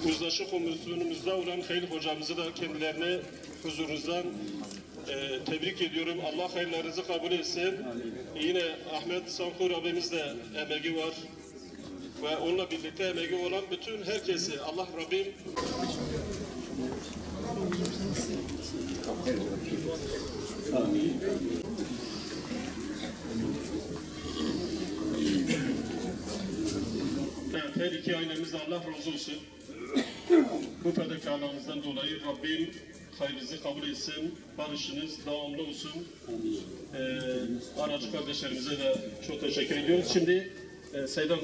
Uzlaşı komisyonumuzda olan Hayır hocamızı da kendilerine huzurunuzdan tebrik ediyorum. Allah hayırlarınızı kabul etsin. Yine Ahmet Sankur abimiz de emeği var. Ve onunla birlikte emeği olan bütün herkesi Allah Rabbim her iki ailemizde Allah razı olsun. Bu fedakarlığınızdan dolayı Rabbim hayrınızı kabul etsin, barışınız devamlı olsun. Aracı kardeşlerimize de çok teşekkür ediyoruz. Şimdi Seydan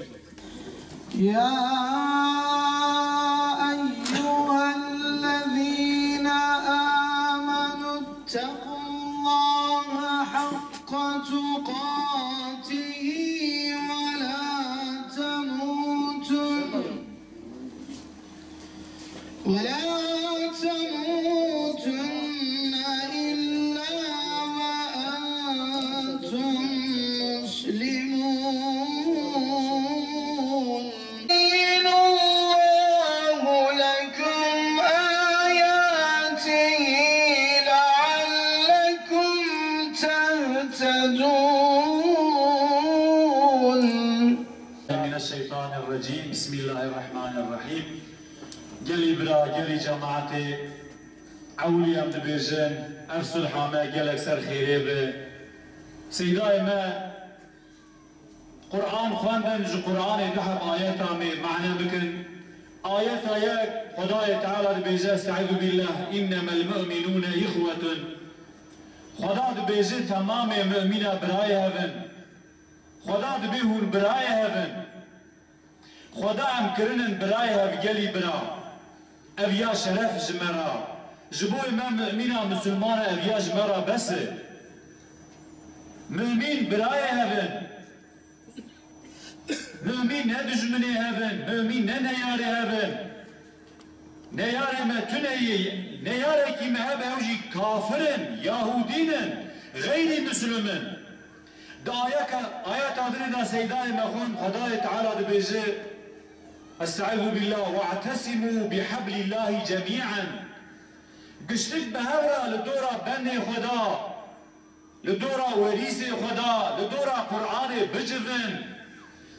Ya eyyühellezîne âmenüttequllâhe hakka tukâtihi ve lâ temûtun illâ ve entum muslimûn. Dinullahu lekum âyâtihi leallekum tehtedûn. Mineşşeytanirracim. Bismillahirrahmanirrahim. Geli bira, geli cemaati, awliyam dibêjin, ev sulhame gelek ser xêrê be. Seydayê me Kur'an xwendin ji Kur'anê diheb ayeta me ma'ne bikin. Ayeta yek Xwedayê Teala dibêje estaizu billah innemel mu'minûne ihwetun. Xweda dibêje temamê mü'mîna birayê hevin. Xweda dibê hûn birayê hevin. Xweda em kirinin birayê hev gelî bira. Ev ya şeref ji me ra. Ji bo me mü'mîna Müslümana ev ya ji me ra bes e. Mü'min birayê hevin. Mü'min ne düşmanê hevin. Mü'min ne neyarê hevin. Neyarê me tuneyê. Neyarekî me hebe ew jî kafirin, Yahudînin, geyri Müslümin. Da ayet adını da Seydayê me xwend Xwedayê Teala dibêje Estaizu billah ve'tesimu bihablillahi cemi'an. Giştik behevra li dora benê Xweda, li dora werîsê Xweda, li dora Kur'anê bicivin,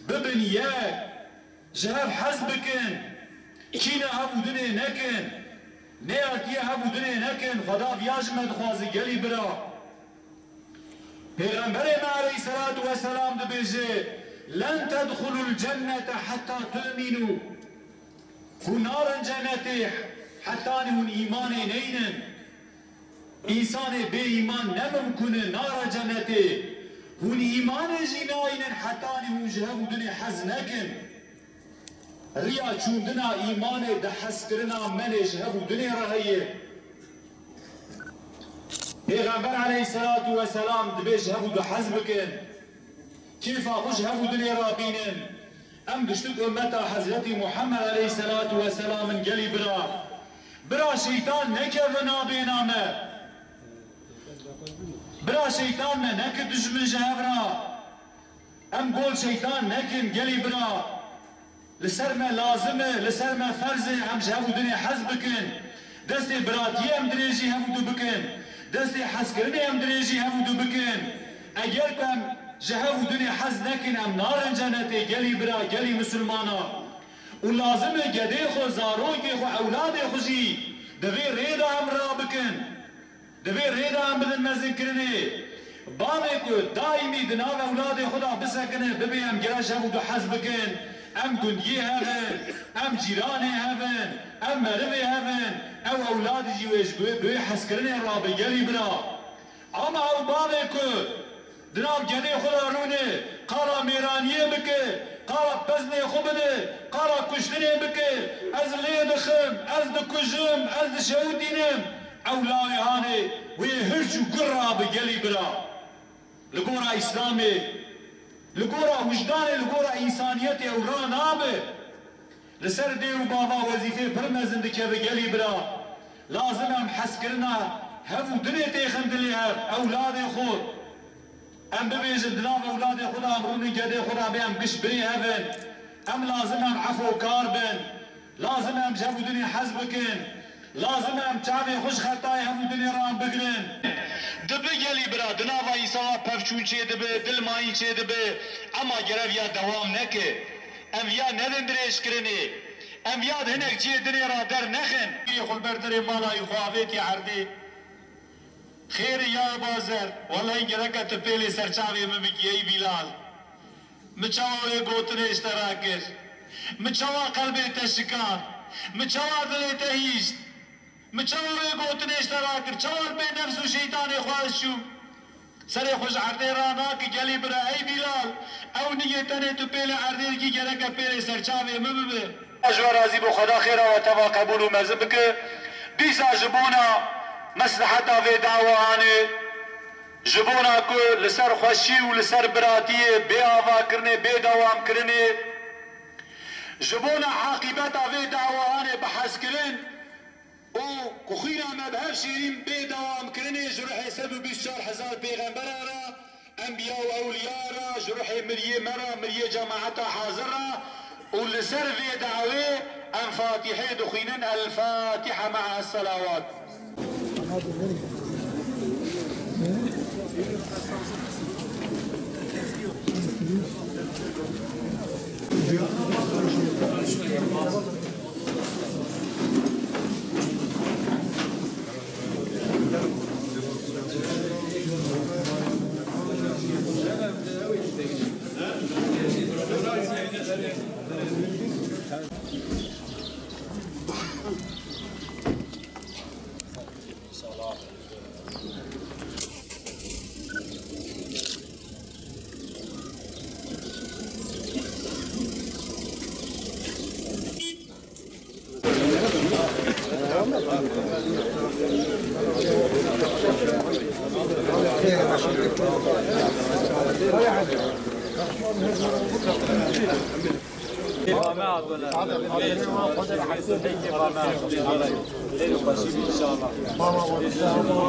bibin yek, ji hev hez bikin, kîne hev û dinê nekin, neyartiye hev û dinê nekin, Xweda viya ji me dixwaze gelî bira. Peygamberê me aleyhissalatu vesselam dibêje لن تدخلوا الجنة حتى تؤمنوا. هنار الجنة حتى نهون إيمان نينن. إنسان بي إيمان نممكن نار جنة. هون إيمان جناينن حتى نهون جهو دني حزنكن. ريا چوندنا إيمان دحس کرنا من جهو دني رهيه. پیغمبر علیه الصلاة والسلام دبی جهو دو حزبکن. كيف أخش هفو دنيا رابينن أم قشتك أمتا حضرت محمد عليه الصلاة والسلام من قلي برا شيطان نكفنا بينامه برا شيطان نكد دجمن جهفنا أم قول شيطان نكن قلي برا لسرما لازمه لسرما فرزه أم جهفو دنيا حزبكن دستي براتي أم دريجي هفو دو بكن دستي حسكرني أم دريجي هفو دو بكن أجلكم جهو دنيا حز نكن ام نار جنتي قلي برا قلي مسلمانا ولازم قدي خو زاروكي خو اولادي خوشي دفي ريدا ام رابكن دفي ريدا ام بدن مزنكرني بامكو دائمي دناغ اولادي خدا بسكنه ببي ام جرا جهو دو حز بكن ام قندي هفن ام جيراني هفن ام مرمي هفن او اولادي جيوش بوي حسكرني رابي قلي برا اما او بامكو دناب جدي خدا رونه قارا ميرانيه بك قال بزني خبده قال كشتني بك از ليدخم از دكجم از شهودينم اولاي هاني ويهرشو قرى بقلي برا لقورا اسلامي لقورا وجداني لقورا انسانيتي اورا نابه لسر دي وبابا وظيفه برمزن دكه بقلي برا لازم هم حسكرنا هفو دنيا تيخند لي هف اولادي خود ام ببيج دناب اولادي خدا امروني قدي خدا بهم قش بري هفن ام لازم هم عفو كاربن لازم هم جهو دنيا حزبكن لازم هم تعبي خوش خطاي هفو دنيا رام بقرن دبي قلي برا دنابا انسان پفچون چه دبي دل ماي چه دبي اما گرف يا دوام نكه ام يا ندن دريش کرني ام ياد هنك جي دنيا را در نخن يخل بردري مالا يخوافيت يعردي خير يا بازر والله ينجرك تبيلي سرچاوي ممك يي بلال مچاوي گوتنه اشتراكر مچاوا قلبي تشكان مچاوا دلي تهيشت مچاوي گوتنه اشتراكر چوار بي نفس و شيطان خواشو سري خوش عردي رانا كي جلي برا اي بلال او نيتنه تبيلي عردي كي جرك بيلي سرچاوي ممبه اجوا راضي بو خدا خيرا و توا قبول و مذبك ديسا جبونا مصلحتا في دعواني جبونا کو لسر خوشی و لسر براتیه بے آوا کرنے بے دوام کرنے جبونا عاقبتا في دعواني بحث کرن او کخینا مبهف شیرین بے دوام کرنے جرح سبب 24,000 پیغمبر را انبیاء و اولیاء را جرح مریه مرا مریه جماعتا حاضر را ولسر في دعوه ان فاتحه دخينن الفاتحه مع الصلوات إن شاء الله